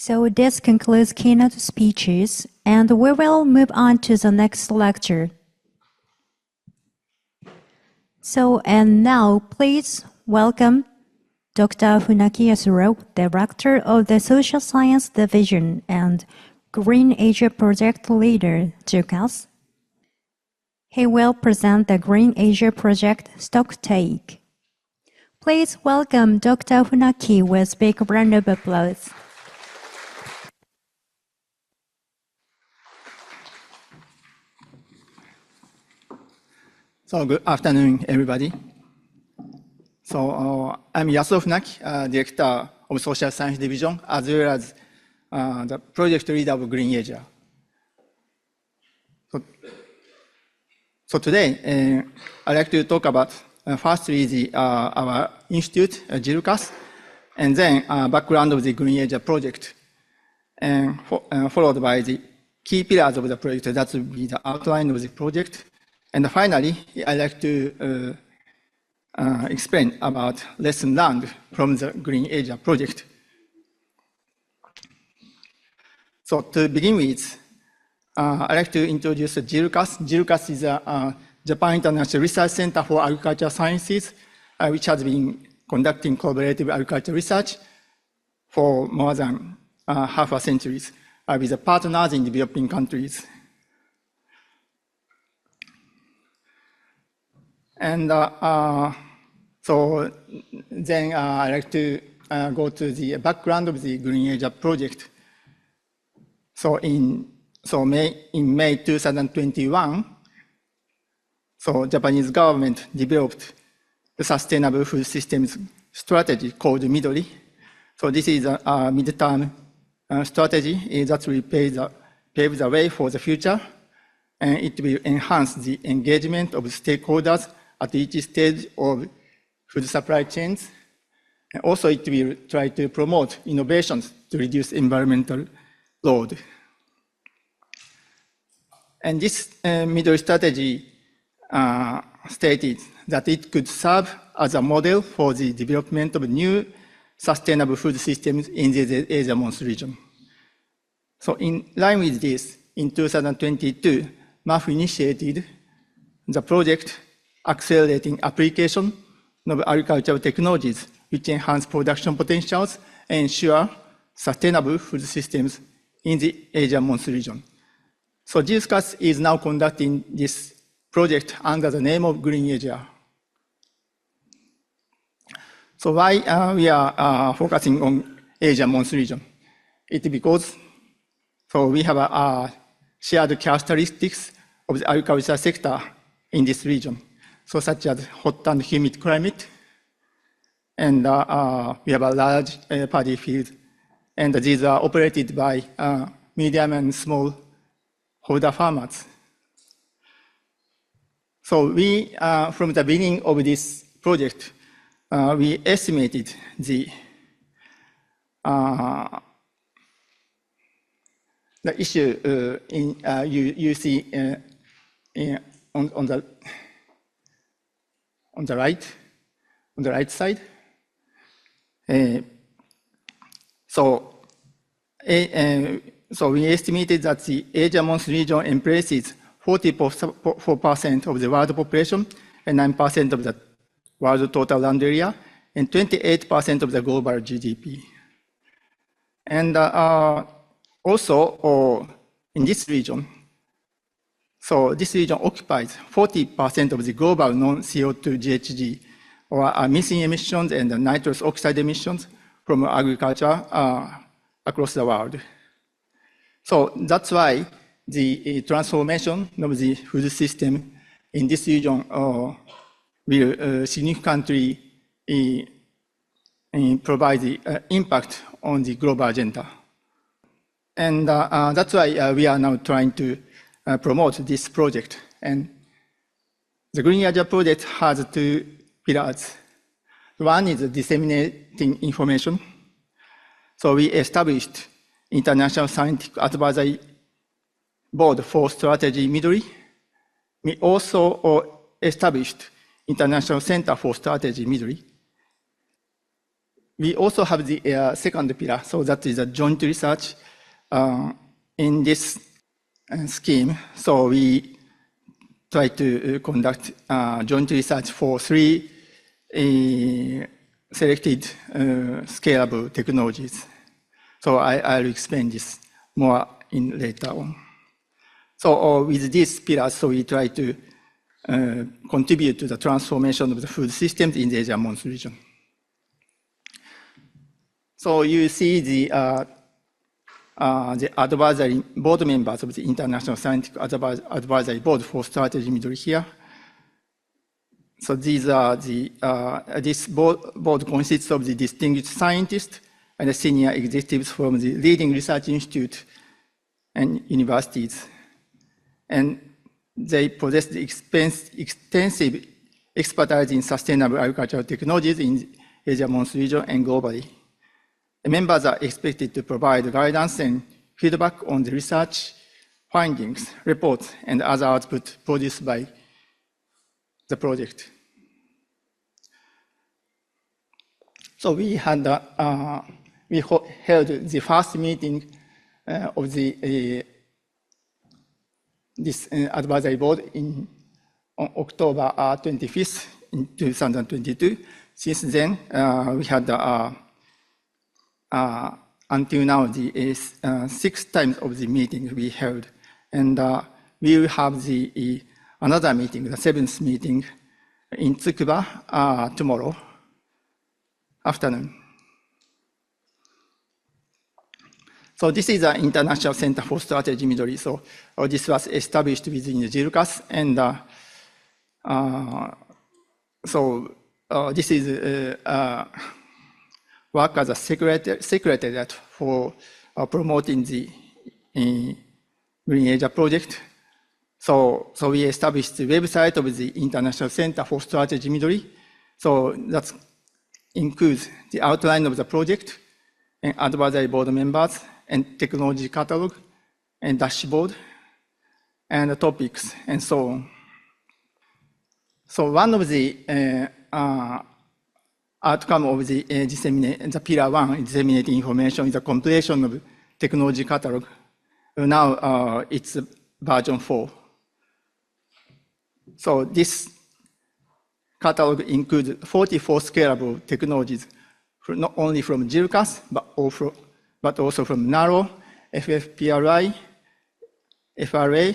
So this concludes keynote speeches, and we will move on to the next lecture. And now please welcome Dr.舟木康郎, Director of the Social Science Division and Green Asia Project Leader, JIRCAS. He will present the Green Asia Project Stock Take. Please welcome Dr. Funaki with big round of applause. So good afternoon, everybody. So I'm Yasuo Funaki, Director of Social Science Division, as well as the Project Leader of Green Asia. So today, I'd like to talk about firstly our institute, JIRCAS, and then background of the Green Asia project, and followed by the key pillars of the project. That will be the outline of the project. And finally, I'd like to explain about lessons learned from the Green Asia project. So to begin with, I'd like to introduce JIRCAS. JIRCAS is a Japan International Research Center for Agricultural Sciences, which has been conducting collaborative agricultural research for more than half a century with partners in developing countries. And so then I'd like to go to the background of the Green Asia project. So in May 2021, so Japanese government developed the sustainable food systems strategy called MIDORI. So this is a midterm strategy that will pave the way for the future, and it will enhance the engagement of stakeholders at each stage of food supply chains. And also it will try to promote innovations to reduce environmental load. And this MIDORI strategy stated that it could serve as a model for the development of new sustainable food systems in the Asia Mons region. So in line with this, in 2022, MAF initiated the project Accelerating Application of Agricultural Technologies which enhance production potentials and ensure sustainable food systems in the Asia Mons region. So JIRCAS is now conducting this project under the name of Green Asia. So why we are focusing on Asia Mons region? It's because we have a shared characteristics of the agricultural sector in this region, so such as hot and humid climate, and we have a large paddy field, and these are operated by medium and small holder farmers. So we, from the beginning of this project, we estimated the issue you see on the right side. So we estimated that the Asia Mons region embraces 44% of the world population and 9% of the world total land area and 28% of the global GDP. And also in this region, so this region occupies 40% of the global non-CO2 GHG, or methane emissions and nitrous oxide emissions from agriculture across the world. So that's why the transformation of the food system in this region will significantly provide the impact on the global agenda. And that's why we are now trying to promote this project. And the Green Asia project has two pillars. One is disseminating information. So we established International Scientific Advisory Board for Strategy MIDORI. We also established International Center for Strategy MIDORI. we also have the second pillar, so that is a joint research in this scheme. So we try to conduct joint research for 3 selected scalable technologies. So I'll explain this more in later on. So with these pillars, so we try to contribute to the transformation of the food systems in the Asia Monsoon region. So you see the advisory board members of the International Scientific Advisory Board for Strategy Middle here. So these are the, this board consists of the distinguished scientists and the senior executives from the leading research institute and universities. And they possess the extensive expertise in sustainable agricultural technologies in Asia Monsoon region and globally. The members are expected to provide guidance and feedback on the research findings, reports, and other output produced by the project. So we had we held the first meeting of the this advisory board on October 25th in 2022. Since then, we had until now the 6 times of the meeting we held, and we will have the another meeting, the 7th meeting in Tsukuba tomorrow afternoon. So this is the International Center for Strategy Midori. So this was established within the JIRCAS, and so this is work as a secretariat for promoting the Green Asia project. So we established the website of the International Center for Strategy Midori. So that includes the outline of the project and advisory board members and technology catalog and dashboard and the topics and so on. So one of the outcome of the the pillar 1, disseminating information, is the completion of technology catalog. Now it's version 4. So this catalog includes 44 scalable technologies, not only from JIRCAS, but also from NARO, FFPRI, FRA,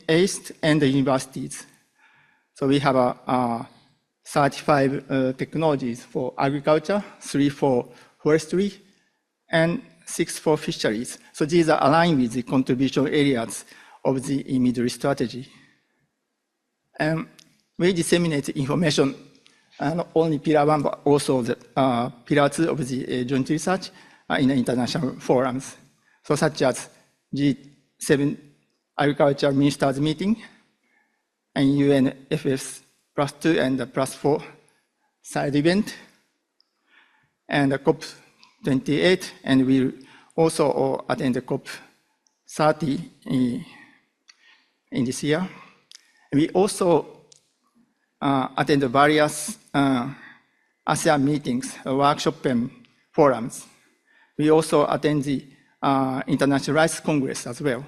ACE, and the universities. So we have 35 technologies for agriculture, 3 for forestry, and 6 for fisheries. So these are aligned with the contribution areas of the Midori strategy. We disseminate information, not only pillar 1, but also the pillar 2 of the joint research in the international forums, so such as G7 Agriculture Ministers Meeting and UNFF's +2 and +4 side event, and the COP28, and we'll also attend the COP30 in this year. We also attend the various ASEAN meetings, workshops, and forums. We also attend the International Rice Congress as well.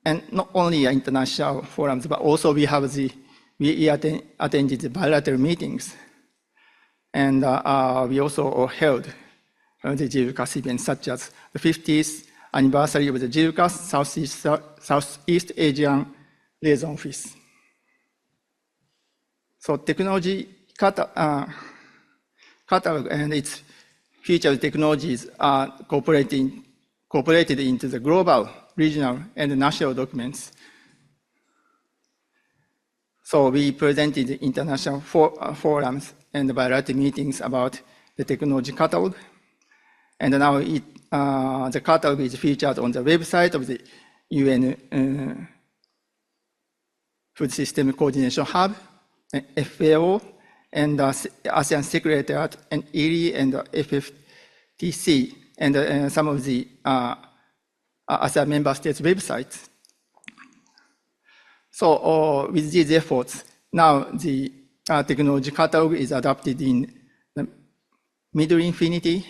And not only international forums, but also we attended the bilateral meetings. And we also held the JIRCAS events, such as the 50th anniversary of the JIRCAS Southeast Asian Liaison Office. So technology catalog and its featured technologies are incorporated into the global, regional, and national documents. So we presented the international forums and bilateral meetings about the technology catalog. And now the catalog is featured on the website of the UN Food System Coordination Hub, FAO, and ASEAN Secretariat, and ERI, and FFTC, and some of the ASEAN member states' websites. So with these efforts, now the technology catalog is adopted in mid-infinity,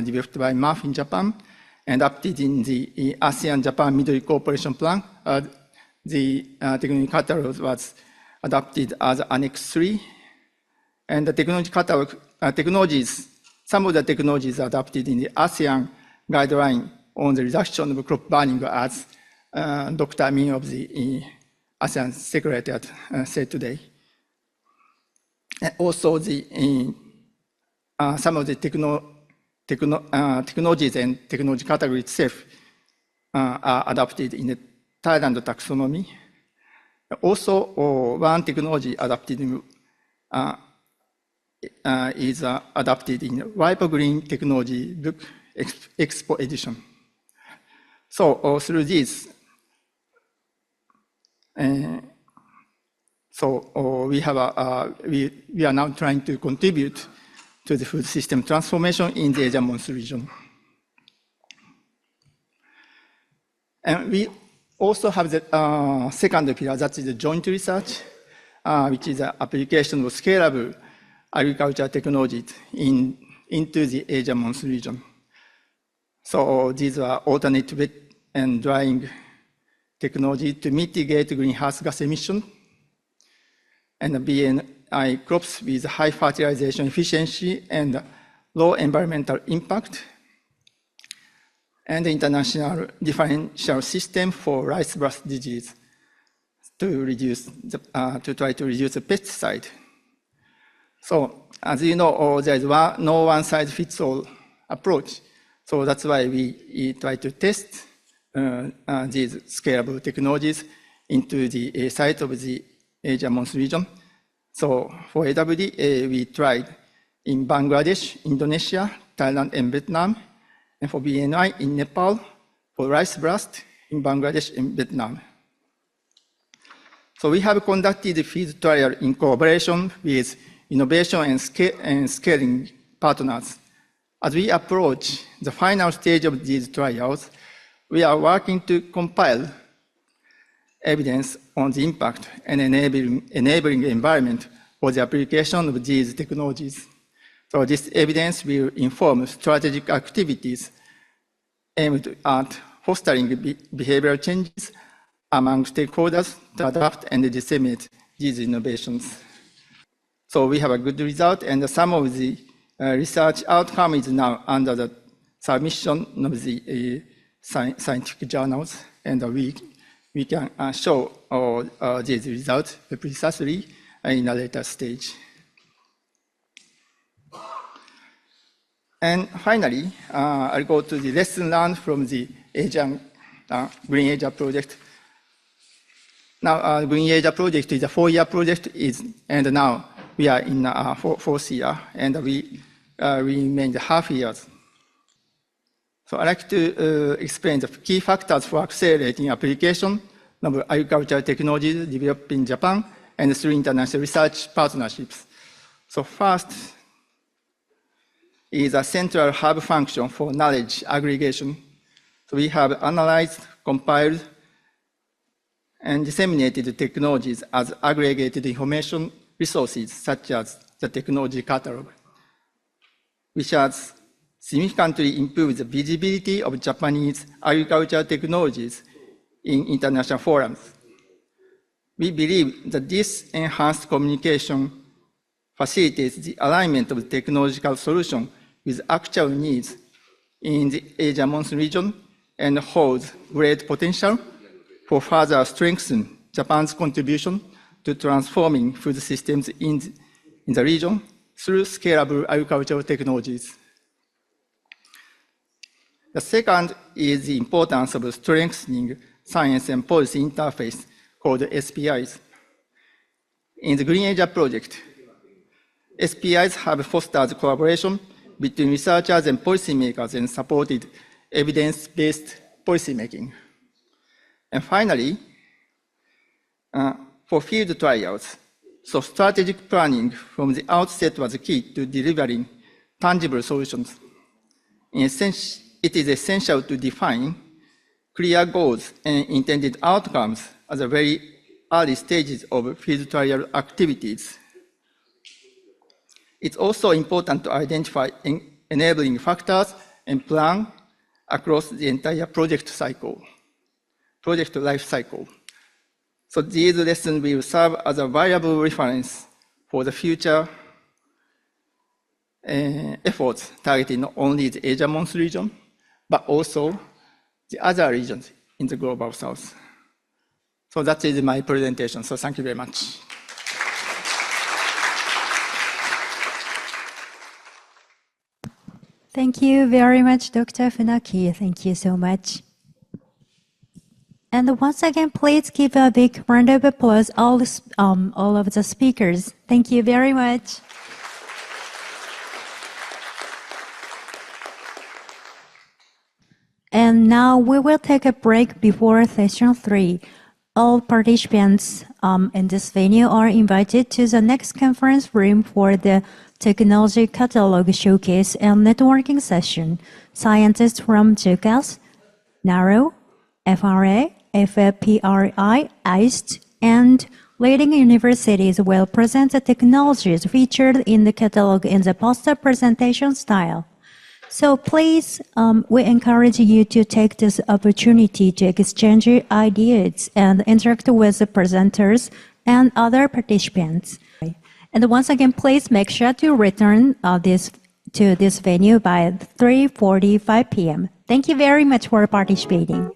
developed by MAF in Japan, and adopted in the ASEAN-Japan Middle Cooperation Plan. The technology catalog was adopted as Annex 3, and the technology catalog some of the technologies adopted in the ASEAN guideline on the reduction of crop burning, as Dr. Min of the ASEAN Secretariat said today. And also, some of the technologies and technology category itself are adopted in the Thailand taxonomy. Also, one technology adopted is adopted in Wiper Green Technology Book Expo edition. So through this, we are now trying to contribute to the food system transformation in the Asia Monsoon region. And we also have the second pillar, that is the joint research, which is the application of scalable agriculture technologies into the Asia Monsoon region. So these are alternate wet and drying technology to mitigate greenhouse gas emission, and BNI crops with high fertilization efficiency and low environmental impact, and the international differential system for rice blast disease to try to reduce the pesticide. So as you know, there is no one-size-fits-all approach. So that's why we try to test these scalable technologies into the site of the Asia Monsoon region. So for AWD, we tried in Bangladesh, Indonesia, Thailand, and Vietnam, and for BNI in Nepal, for rice blast in Bangladesh and Vietnam. So we have conducted the field trial in collaboration with innovation and scaling partners. As we approach the final stage of these trials, we are working to compile evidence on the impact and enabling environment for the application of these technologies. So this evidence will inform strategic activities aimed at fostering behavioral changes among stakeholders to adapt and disseminate these innovations. So we have a good result, and some of the research outcome is now under the submission of the scientific journals, and we can show these results precisely in a later stage. And finally, I'll go to the lesson learned from the Green Asia project. Now, Green Asia project is a 4-year project, and now we are in our fourth year, and we remain half years. So I'd like to explain the key factors for accelerating application of agricultural technologies developed in Japan and through international research partnerships. So first is a central hub function for knowledge aggregation. So we have analyzed, compiled, and disseminated the technologies as aggregated information resources, such as the technology catalog, which has significantly improved the visibility of Japanese agricultural technologies in international forums. We believe that this enhanced communication facilitates the alignment of the technological solution with actual needs in the Asia Monsoon region and holds great potential for further strengthening Japan's contribution to transforming food systems in the region through scalable agricultural technologies. The second is the importance of strengthening science and policy interface called SPIs. In the Green Asia project, SPIs have fostered collaboration between researchers and policymakers and supported evidence-based policymaking. And finally, for field trials, so strategic planning from the outset was key to delivering tangible solutions. In a sense, it is essential to define clear goals and intended outcomes at the very early stages of field trial activities. It's also important to identify enabling factors and plan across the entire project life cycle. So these lessons will serve as a valuable reference for the future efforts targeting not only the Asia Mons region, but also the other regions in the Global South. So that is my presentation. So thank you very much. Thank you very much, Dr. Funaki. Thank you so much. And once again, please give a big round of applause all of the speakers. Thank you very much. And now we will take a break before session 3. All participants in this venue are invited to the next conference room for the Technology Catalog Showcase and Networking Session. Scientists from JIRCAS, NARO, FRA, FPRI, ICE, and leading universities will present the technologies featured in the catalog in the poster presentation style. So please, we encourage you to take this opportunity to exchange ideas and interact with the presenters and other participants. And once again, please make sure to return to this venue by 3:45 p.m. Thank you very much for participating.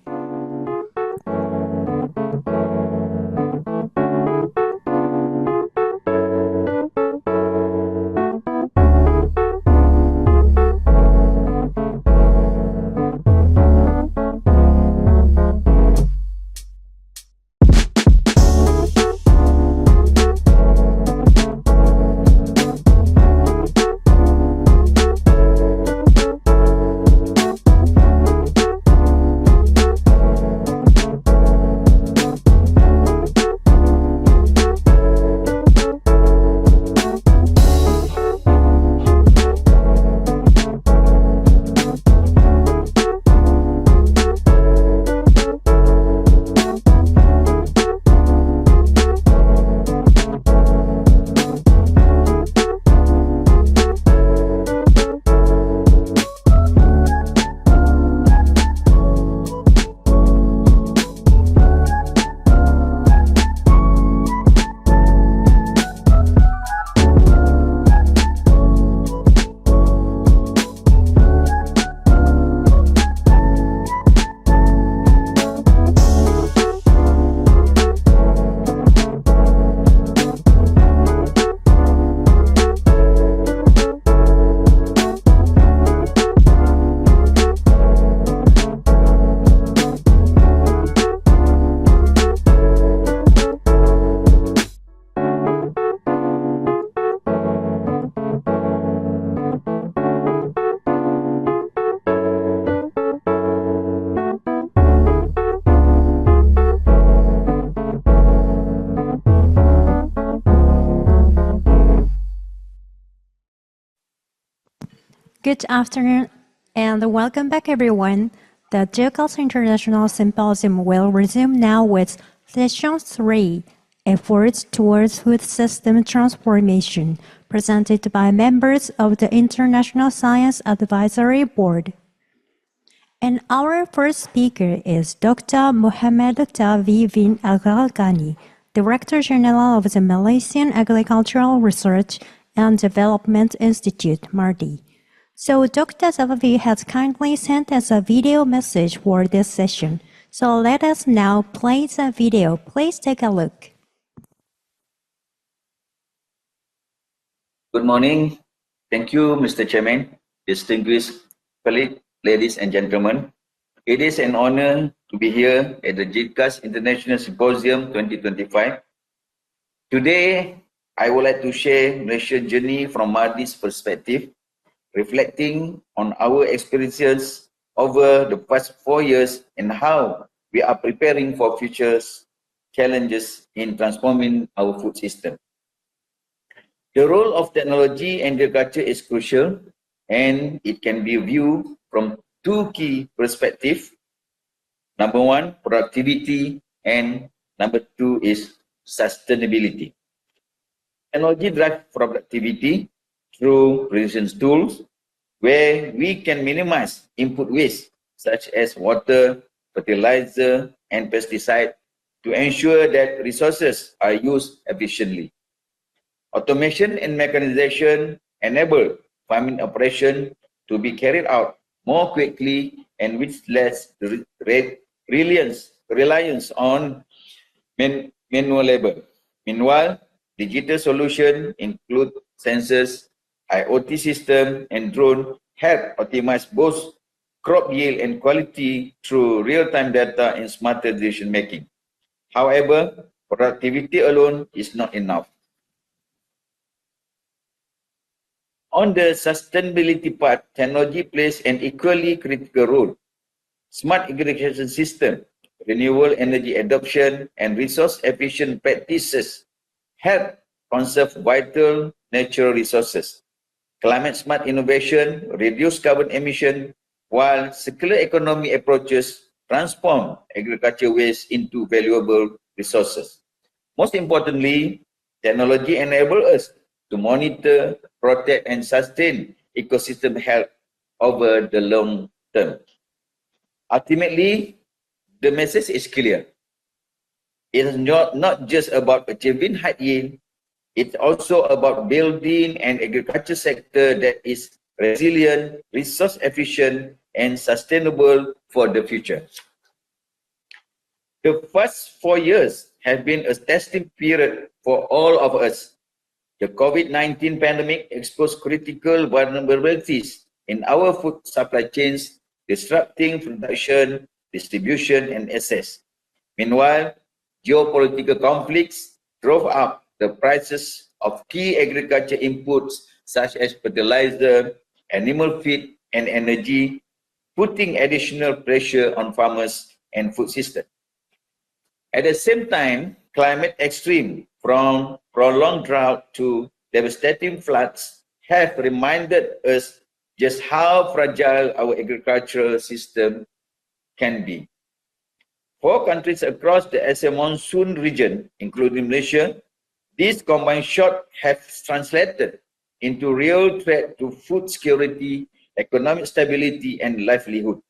Good afternoon and welcome back everyone. The JIRCAS International Symposium will resume now with Session 3, Efforts Towards Food System Transformation, presented by members of the International Science Advisory Board. And our first speaker is Dr. Mohamad bin Ghani, Director General of the Malaysian Agricultural Research and Development Institute, MARDI. So Dr. Zabawi has kindly sent us a video message for this session. So let us now play the video. Please take a look. Good morning. Thank you, Mr. Chairman, distinguished colleagues, ladies and gentlemen. It is an honor to be here at the JIRCAS International Symposium 2025. Today, I would like to share Malaysia's journey from MARDI's perspective, reflecting on our experiences over the past 4 years and how we are preparing for future challenges in transforming our food system. The role of technology and agriculture is crucial, and it can be viewed from two key perspectives. Number one, productivity, and number two is sustainability. Technology drives productivity through precision tools, where we can minimize input waste, such as water, fertilizer, and pesticide, to ensure that resources are used efficiently. Automation and mechanization enable farming operation to be carried out more quickly and with less reliance on manual labor. Meanwhile, digital solutions include sensors, IoT system, and drone help optimize both crop yield and quality through real-time data and smarter decision making. However, productivity alone is not enough. On the sustainability part, technology plays an equally critical role. Smart irrigation system, renewable energy adoption, and resource-efficient practices help conserve vital natural resources. Climate-smart innovation reduce carbon emission, while circular economy approaches transform agriculture waste into valuable resources. Most importantly, technology enables us to monitor, protect, and sustain ecosystem health over the long term. Ultimately, the message is clear. It is not just about achieving high yield, it's also about building an agriculture sector that is resilient, resource efficient, and sustainable for the future. The first 4 years have been a testing period for all of us. The COVID-19 pandemic exposed critical vulnerabilities in our food supply chains, disrupting production, distribution, and access. Meanwhile, geopolitical conflicts drove up the prices of key agriculture inputs such as fertilizer, animal feed, and energy, putting additional pressure on farmers and food systems. At the same time, climate extreme, from prolonged drought to devastating floods, have reminded us just how fragile our agricultural system can be. 4 countries across the Asia monsoon region, including Malaysia, these combined shocks have translated into real threat to food security, economic stability, and livelihood.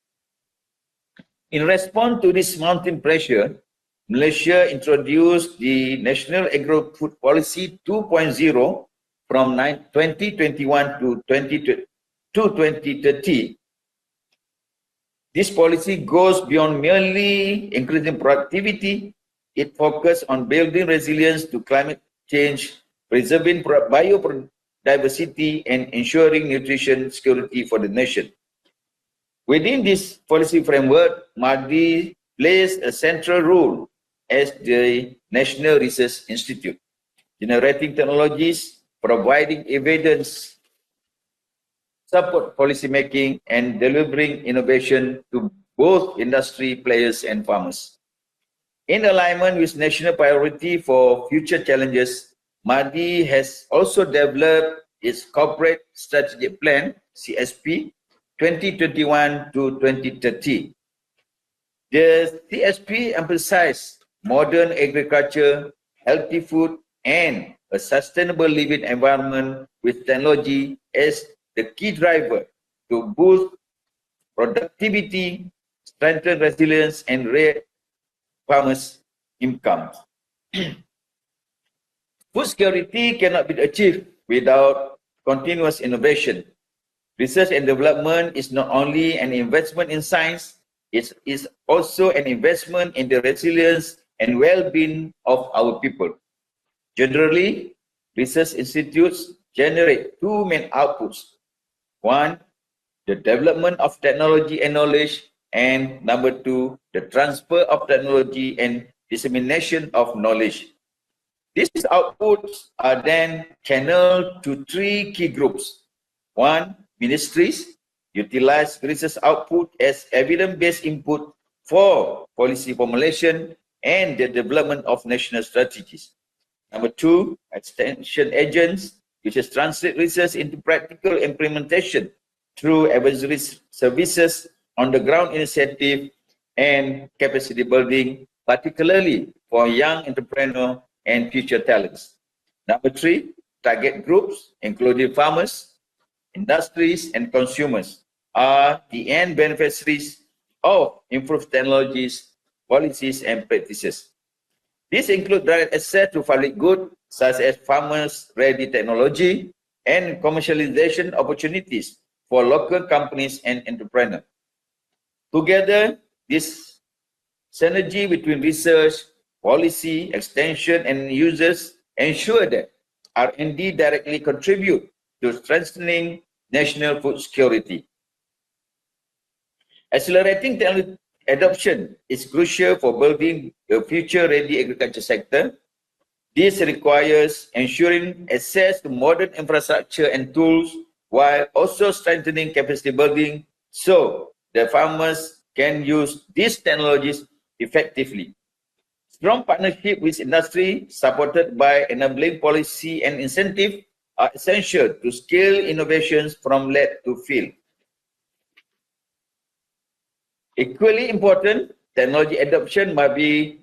In response to this mounting pressure, Malaysia introduced the National Agro-Food Policy 2.0 from 2021 to 2030. This policy goes beyond merely increasing productivity. It focuses on building resilience to climate change, preserving biodiversity, and ensuring nutrition security for the nation. Within this policy framework, MARDI plays a central role as the National Research Institute, generating technologies, providing evidence, support policy making, and delivering innovation to both industry players and farmers. In alignment with national priority for future challenges, MARDI has also developed its Corporate Strategic Plan, CSP, 2021 to 2030. The CSP emphasizes modern agriculture, healthy food, and a sustainable living environment with technology as the key driver to boost productivity, strengthen resilience, and raise farmers' income. Food security cannot be achieved without continuous innovation. Research and development is not only an investment in science, it is also an investment in the resilience and well-being of our people. Generally, research institutes generate 2 main outputs. 1, the development of technology and knowledge, and number 2, the transfer of technology and dissemination of knowledge. These outputs are then channeled to 3 key groups. 1, ministries utilize research output as evidence-based input for policy formulation and the development of national strategies. Number 2, extension agents, which is translate research into practical implementation through advisory services, on-the-ground initiative, and capacity building, particularly for young entrepreneurs and future talents. Number 3, target groups, including farmers, industries, and consumers, are the end beneficiaries of improved technologies, policies, and practices. These include direct access to public goods, such as farmers-ready technology and commercialization opportunities for local companies and entrepreneurs. Together, this synergy between research, policy, extension, and users ensure that R&D directly contribute to strengthening national food security. Accelerating technology adoption is crucial for building a future-ready agriculture sector. This requires ensuring access to modern infrastructure and tools while also strengthening capacity building so the farmers can use these technologies effectively. Strong partnership with industry, supported by enabling policy and incentive, are essential to scale innovations from lab to field. Equally important, technology adoption must be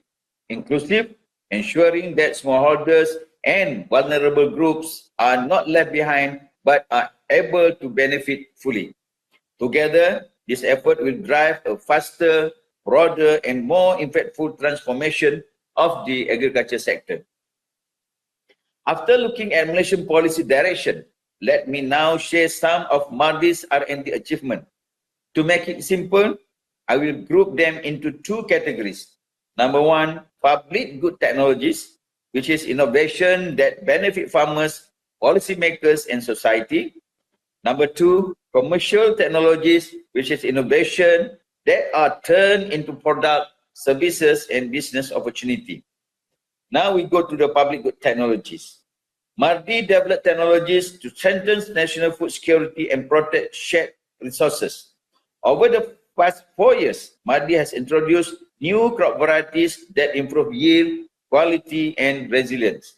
inclusive, ensuring that smallholders and vulnerable groups are not left behind but are able to benefit fully. Together, this effort will drive a faster, broader, and more impactful transformation of the agriculture sector. After looking at Malaysian policy direction, let me now share some of MARDI's R&D achievement. To make it simple, I will group them into two categories. Number one, public good technologies, which is innovation that benefit farmers, policymakers, and society. Number two, commercial technologies, which is innovation that are turned into product, services, and business opportunity. Now we go to the public good technologies. MARDI developed technologies to strengthen national food security and protect shared resources. Over the past 4 years, MARDI has introduced new crop varieties that improve yield, quality, and resilience.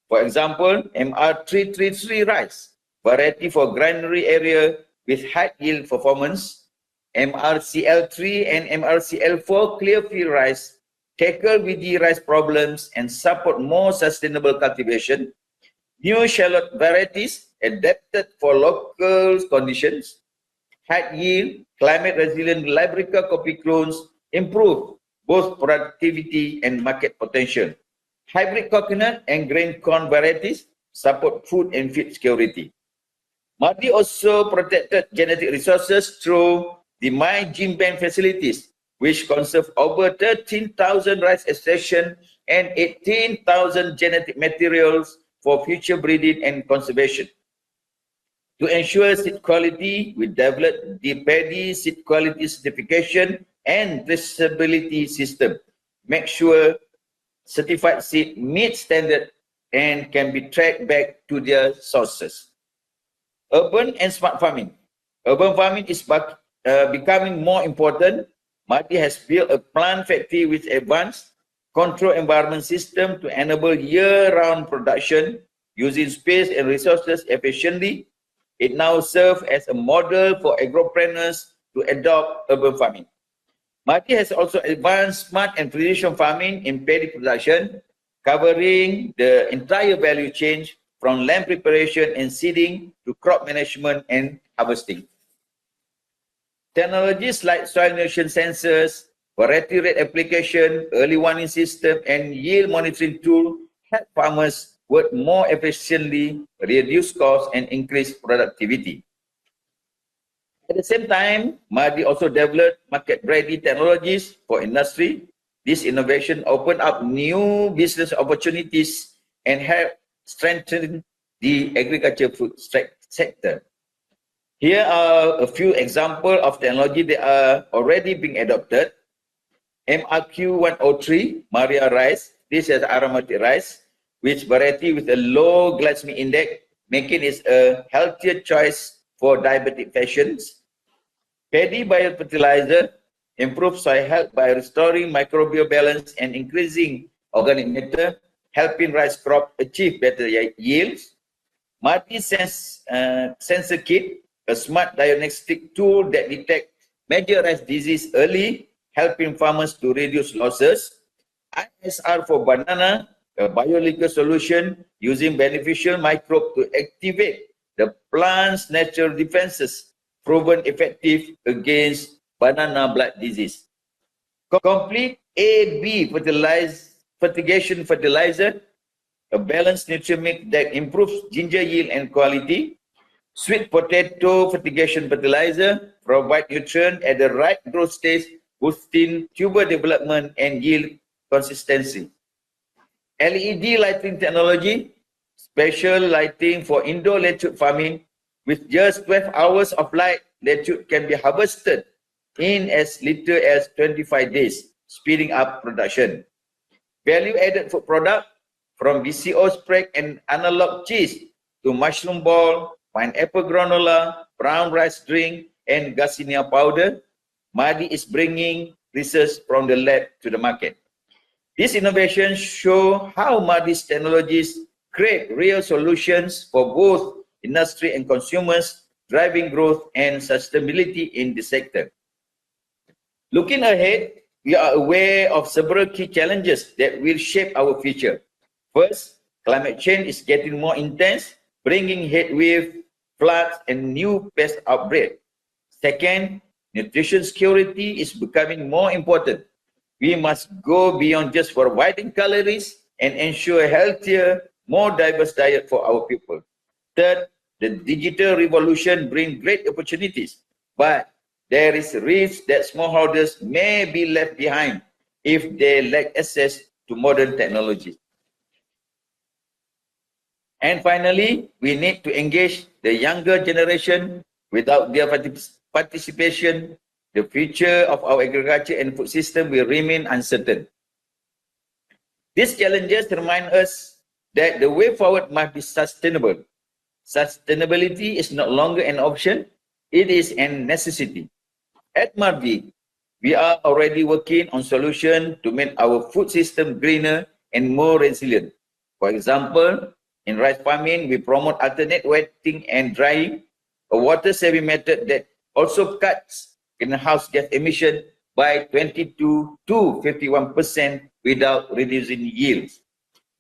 For example, MR333 rice, variety for granary area with high yield performance. MRCL3 and MRCL4 clear field rice tackle weedy rice problems and support more sustainable cultivation. New shallot varieties adapted for local conditions. High yield, climate resilient Librica coffee clones improve both productivity and market potential. Hybrid coconut and grain corn varieties support food and feed security. MARDI also protected genetic resources through the My Gene Bank facilities, which conserve over 13,000 rice extraction and 18,000 genetic materials for future breeding and conservation. To ensure seed quality, we developed the Paddy Seed Quality Certification and Traceability System. Make sure certified seed meet standard and can be tracked back to their sources. Urban and smart farming. Urban farming is becoming more important. MARDI has built a plant factory with advanced control environment system to enable year-round production using space and resources efficiently. It now serves as a model for agropreneurs to adopt urban farming. MARDI has also advanced smart and precision farming in paddy production, covering the entire value chain from land preparation and seeding to crop management and harvesting. Technologies like soil nutrition sensors, variety rate application, early warning system, and yield monitoring tool help farmers work more efficiently, reduce costs, and increase productivity. At the same time, MARDI also developed market-ready technologies for industry. This innovation opened up new business opportunities and helped strengthen the agriculture food sector. Here are a few examples of technology that are already being adopted. MRQ103, Maria rice. This is aromatic rice, which variety with a low glycemic index, making it a healthier choice for diabetic patients. Paddy biofertilizer improves soil health by restoring microbial balance and increasing organic matter, helping rice crop achieve better yields. MARDI sensor kit, a smart diagnostic tool that detects major rice disease early, helping farmers to reduce losses. ISR for banana, a bioliquor solution using beneficial microbe to activate the plant's natural defenses, proven effective against banana blight disease. Complete A-B fertigation fertilizer, a balanced nutrient mix that improves ginger yield and quality. Sweet potato fertigation fertilizer, provide nutrient at the right growth stage, boosting tuber development and yield consistency. LED lighting technology, special lighting for indoor lettuce farming. With just 12 hours of light, lettuce can be harvested in as little as 25 days, speeding up production. Value-added food product, from BCO spread and analog cheese to mushroom ball, pineapple granola, brown rice drink, and Garcinia powder, MARDI is bringing research from the lab to the market. These innovations show how MARDI's technologies create real solutions for both industry and consumers, driving growth and sustainability in the sector. Looking ahead, we are aware of several key challenges that will shape our future. First, climate change is getting more intense, bringing heat waves, floods, and new pest outbreaks. Second, nutrition security is becoming more important. We must go beyond just providing calories and ensure a healthier, more diverse diet for our people. Third, the digital revolution brings great opportunities, but there is a risk that smallholders may be left behind if they lack access to modern technology. And finally, we need to engage the younger generation. Without their participation, the future of our agriculture and food system will remain uncertain. These challenges remind us that the way forward must be sustainable. Sustainability is no longer an option, it is a necessity. At MARDI, we are already working on solutions to make our food system greener and more resilient. For example, in rice farming, we promote alternate wetting and drying, a water-saving method that also cuts greenhouse gas emission by 22 to 51% without reducing yields.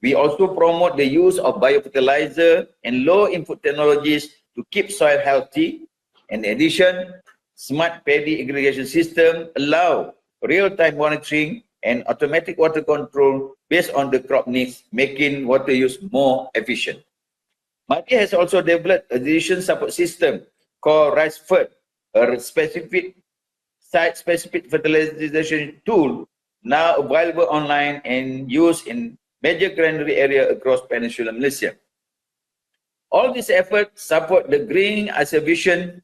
We also promote the use of biofertilizer and low-input technologies to keep soil healthy. In addition, smart paddy irrigation systems allow real-time monitoring and automatic water control based on the crop needs, making water use more efficient. MARDI has also developed a decision support system called RiceFert, a specific site-specific fertilization tool now available online and used in major granary area across Peninsular Malaysia. All these efforts support the Green Asia vision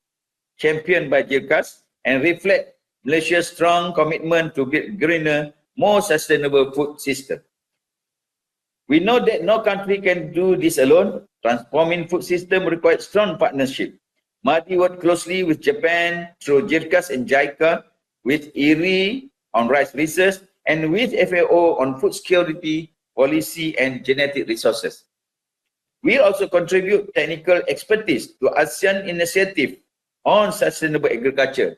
championed by JIRCAS and reflect Malaysia's strong commitment to build greener, more sustainable food system. We know that no country can do this alone. Transforming food system requires strong partnership. MARDI worked closely with Japan through JIRCAS and JICA, with IRI on rice research, and with FAO on food security, policy, and genetic resources. We also contribute technical expertise to ASEAN initiative on sustainable agriculture.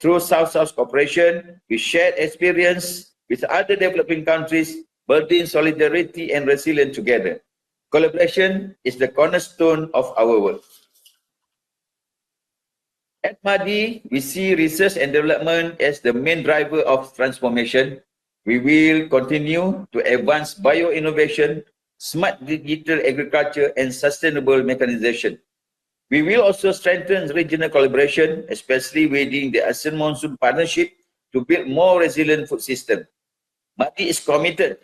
Through South-South cooperation, we share experience with other developing countries, building solidarity and resilience together. Collaboration is the cornerstone of our work. At MARDI, we see research and development as the main driver of transformation. We will continue to advance bio-innovation, smart digital agriculture, and sustainable mechanization. We will also strengthen regional collaboration, especially within the ASEAN Monsoon Partnership, to build more resilient food system. MARDI is committed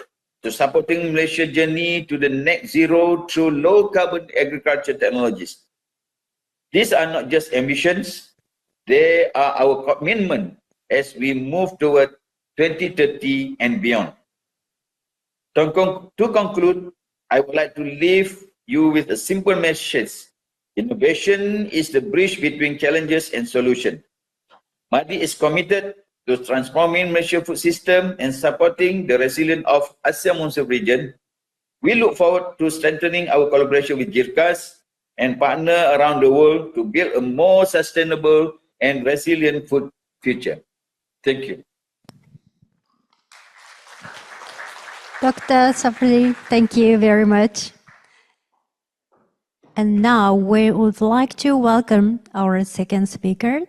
to supporting Malaysia's journey to the net zero through low-carbon agriculture technologies. These are not just ambitions, they are our commitment as we move toward 2030 and beyond. To conclude, I would like to leave you with a simple message. Innovation is the bridge between challenges and solutions. MARDI is committed to transforming Malaysia's food system and supporting the resilience of ASEAN Monsoon region. We look forward to strengthening our collaboration with JIRCAS and partner around the world to build a more sustainable and resilient food future. Thank you. Dr. Zabawi, thank you very much. And now we would like to welcome our second speaker,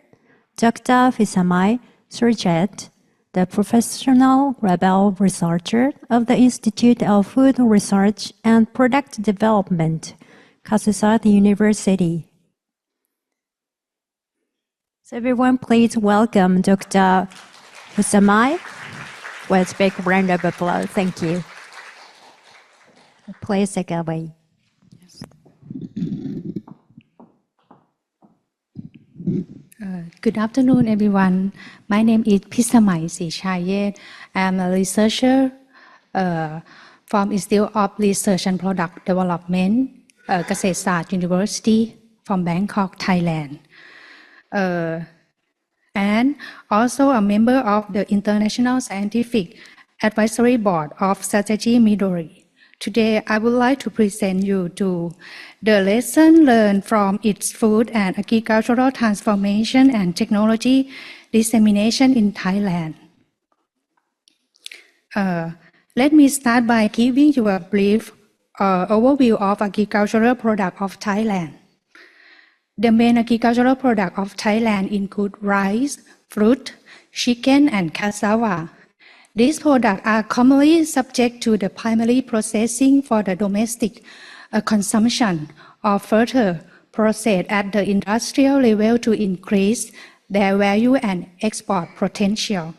Dr. Phisamai Srichayet, the professional rebel researcher of the Institute of Food Research and Product Development, Kasesaat University. So everyone, please welcome Dr. Phisamai with a big round of applause. Thank you. Please take it away. Good afternoon, everyone. My name is Phisamai Srichayet. I'm a researcher from Institute of Research and Product Development, Kasesaat University from Bangkok, Thailand. And also a member of the International Scientific Advisory Board of Strategy Midori. Today, I would like to present you to the lesson learned from its food and agricultural transformation and technology dissemination in Thailand. Let me start by giving you a brief overview of agricultural product of Thailand. The main agricultural product of Thailand include rice, fruit, chicken, and cassava. These products are commonly subject to the primary processing for the domestic consumption or further processed at the industrial level to increase their value and export potential.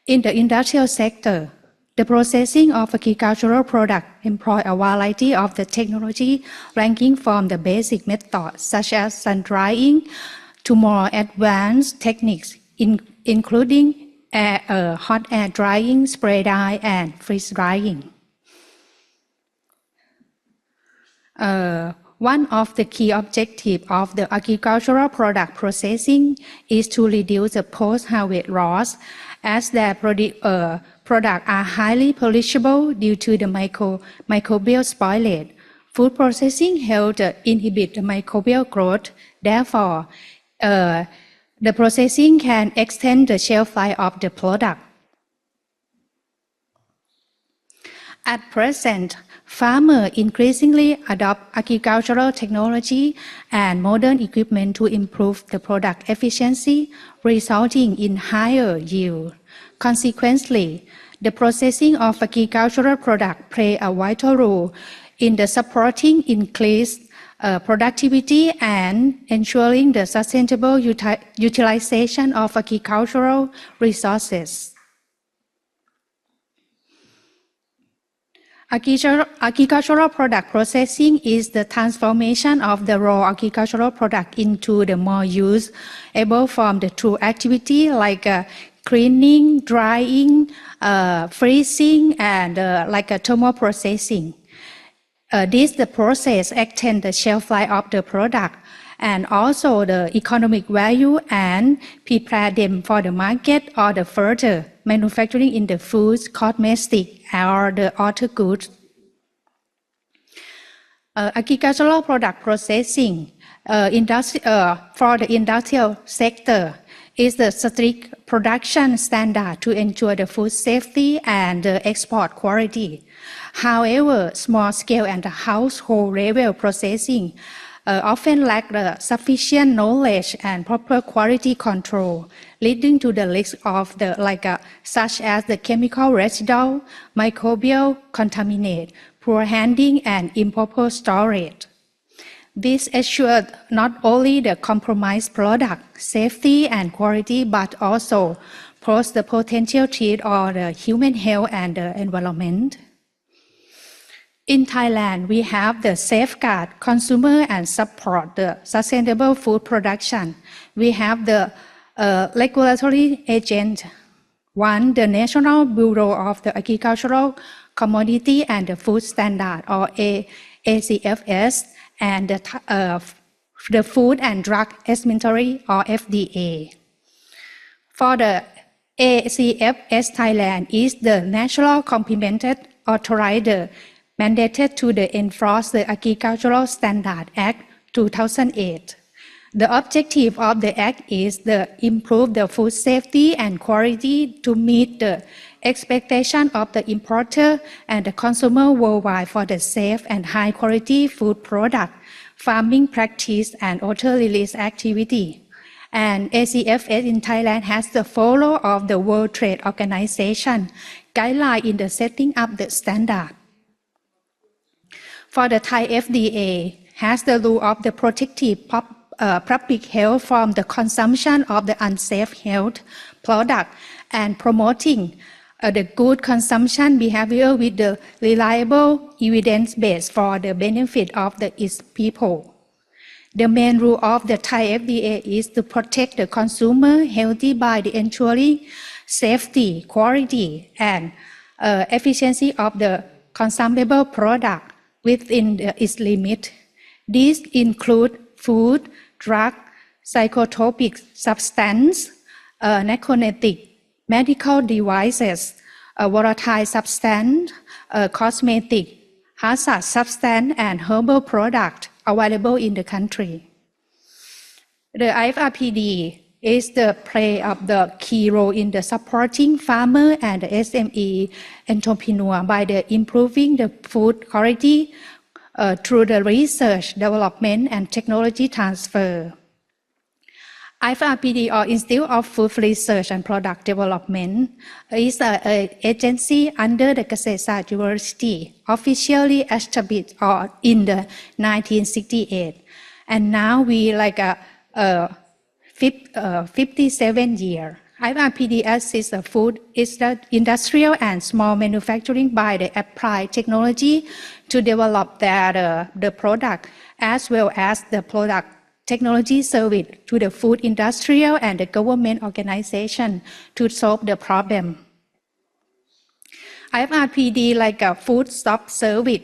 In the industrial sector, the processing of agricultural products employ a variety of the technology ranging from the basic methods such as sun drying to more advanced techniques including hot air drying, spray dye, and freeze drying. One of the key objectives of the agricultural product processing is to reduce the post-harvest loss as their products are highly perishable due to the microbial spoilage. Food processing helps inhibit the microbial growth. Therefore, the processing can extend the shelf life of the product. At present, farmers increasingly adopt agricultural technology and modern equipment to improve the product efficiency, resulting in higher yield. Consequently, the processing of agricultural products plays a vital role in the supporting increased productivity and ensuring the sustainable utilization of agricultural resources. Agricultural product processing is the transformation of the raw agricultural product into the more usable form through activity like cleaning, drying, freezing, and like thermal processing. The process extends the shelf life of the product and also the economic value and prepare them for the market or the further manufacturing in the foods, cosmetic, or the other goods. Agricultural product processing for the industrial sector is the strict production standard to ensure the food safety and the export quality. However, small-scale and household-level processing often lack the sufficient knowledge and proper quality control, leading to the risk of such as the chemical residue, microbial contaminant, poor handling, and improper storage. This assures not only the compromised product safety and quality, but also pose the potential threat on the human health and the environment. In Thailand, we have the safeguard consumer and support the sustainable food production. We have the regulatory agent. One, the National Bureau of the Agricultural Commodity and the Food Standard, or ACFS, and the Food and Drug Administration, or FDA. For the ACFS, Thailand is the national complemented authorized mandated to enforce the Agricultural Standard Act 2008. The objective of the Act is to improve the food safety and quality to meet the expectation of the importer and the consumer worldwide for the safe and high quality food product, farming practice and other release activity. And ACFS in Thailand has the follow of the World Trade Organization guideline in the setting up the standard. For the Thai FDA has the rule of the protective public health from the consumption of the unsafe health product and promoting the good consumption behavior with the reliable evidence base for the benefit of its people. The main rule of the Thai FDA is to protect the consumer healthy by ensuring safety, quality, and efficiency of the consumable product within its limit. These include food, drug, psychotropic substance, narcotic, medical devices, volatile substance, cosmetic, hazardous substance, and herbal product available in the country. The IFRPD is the play of the key role in the supporting farmer and the SME entrepreneur by the improving the food quality through the research, development, and technology transfer. IFRPD, or Institute of Food Research and Product Development, is an agency under the Kasesaar University, officially established in the 1968. And now we 57 years. IFRPD assists the food industrial and small manufacturing by the applied technology to develop the product as well as the product technology service to the food industrial and the government organization to solve the problem. IFRPD like a food stop service.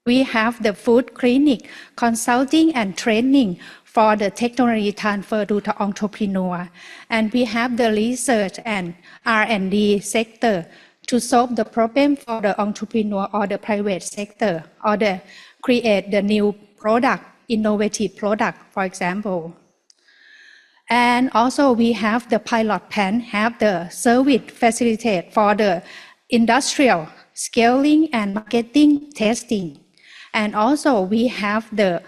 We have the food clinic, consulting and training for the technology transfer to the entrepreneur. And we have the research and R&D sector to solve the problem for the entrepreneur or the private sector or create the new product, innovative product, for example. And also we have the pilot plant, have the service facilitate for the industrial scaling and marketing testing. And also we have the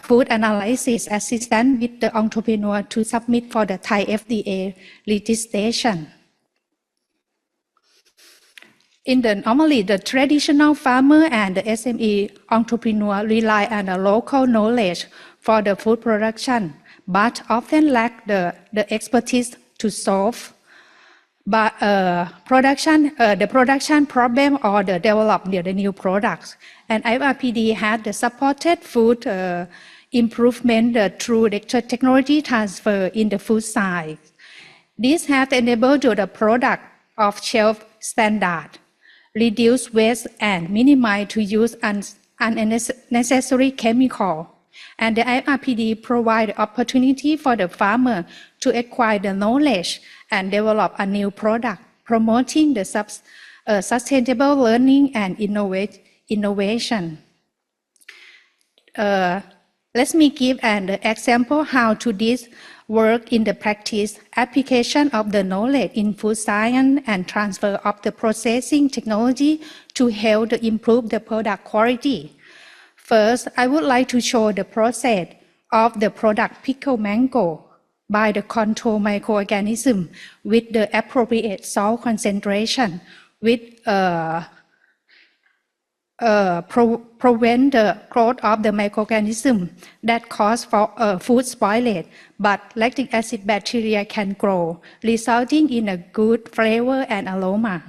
food analysis assistant with the entrepreneur to submit for the Thai FDA registration. Normally, the traditional farmer and the SME entrepreneur rely on the local knowledge for the food production, but often lack the expertise to solve the production problem or the develop the new products. And IFRPD had the supported food improvement through the technology transfer in the food side. This has enabled the product of shelf standard, reduce waste and minimize to use unnecessary chemical. And the IFRPD provide opportunity for the farmer to acquire the knowledge and develop a new product, promoting the sustainable learning and innovation. Let me give an example how to this work in the practice, application of the knowledge in food science and transfer of the processing technology to help to improve the product quality. First, I would like to show the process of the product pickled mango by the control microorganism with the appropriate salt concentration with prevent the growth of the microorganism that cause food spoilage, but lactic acid bacteria can grow, resulting in a good flavor and aroma.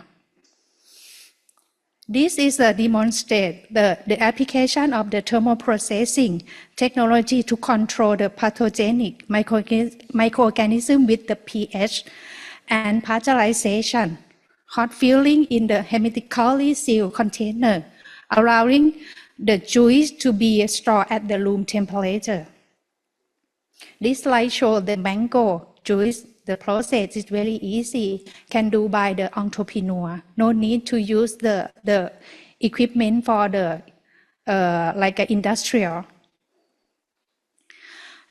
This is a demonstrate the application of the thermal processing technology to control the pathogenic microorganism with the pH and pasteurization, hot filling in the hermetically sealed container, allowing the juice to be stored at the room temperature. This slide shows the mango juice. The process is very easy, can do by the entrepreneur. No need to use the equipment for the industrial.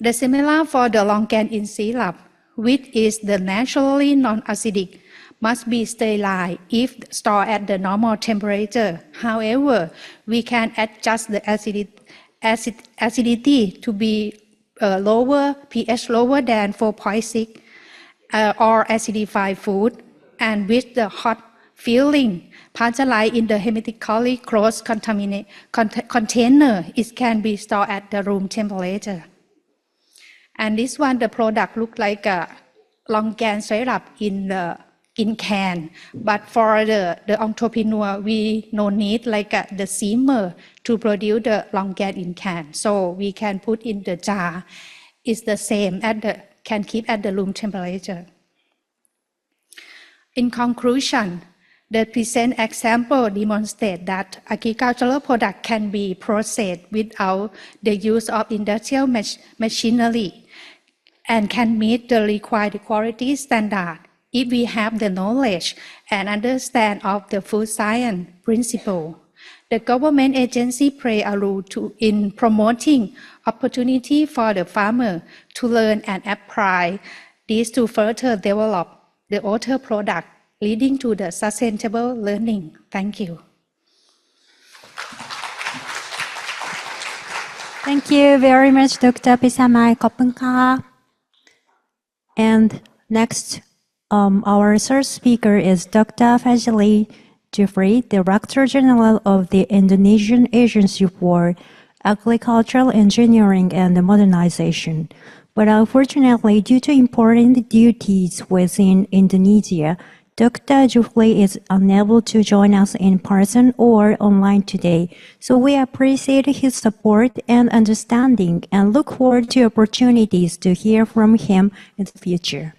The similar for the longan in syrup, which is the naturally non-acidic, must be sterile if stored at the normal temperature. However, we can adjust the acidity to be lower, pH lower than 4.6 or acidified food, and with the hot filling pasteurized in the hermetically closed container, it can be stored at the room temperature. And this one, the product look like a longan syrup in can, but for the entrepreneur, we no need like the simmer to produce the longan in can. So we can put in the jar. It's the same can keep at the room temperature. In conclusion, the present example demonstrates that agricultural product can be processed without the use of industrial machinery and can meet the required quality standard if we have the knowledge and understand of the food science principle. The government agency play a role in promoting opportunity for the farmer to learn and apply this to further develop the other product, leading to the sustainable learning. Thank you. Thank you very much, Dr. Phisamai. Kopunka. And next, our third speaker is Dr. Fazli Jufri, Director General of the Indonesian Agency for Agricultural Engineering and Modernization. But unfortunately, due to important duties within Indonesia, Dr. Jufri is unable to join us in person or online today. So we appreciate his support and understanding and look forward to opportunities to hear from him in the future.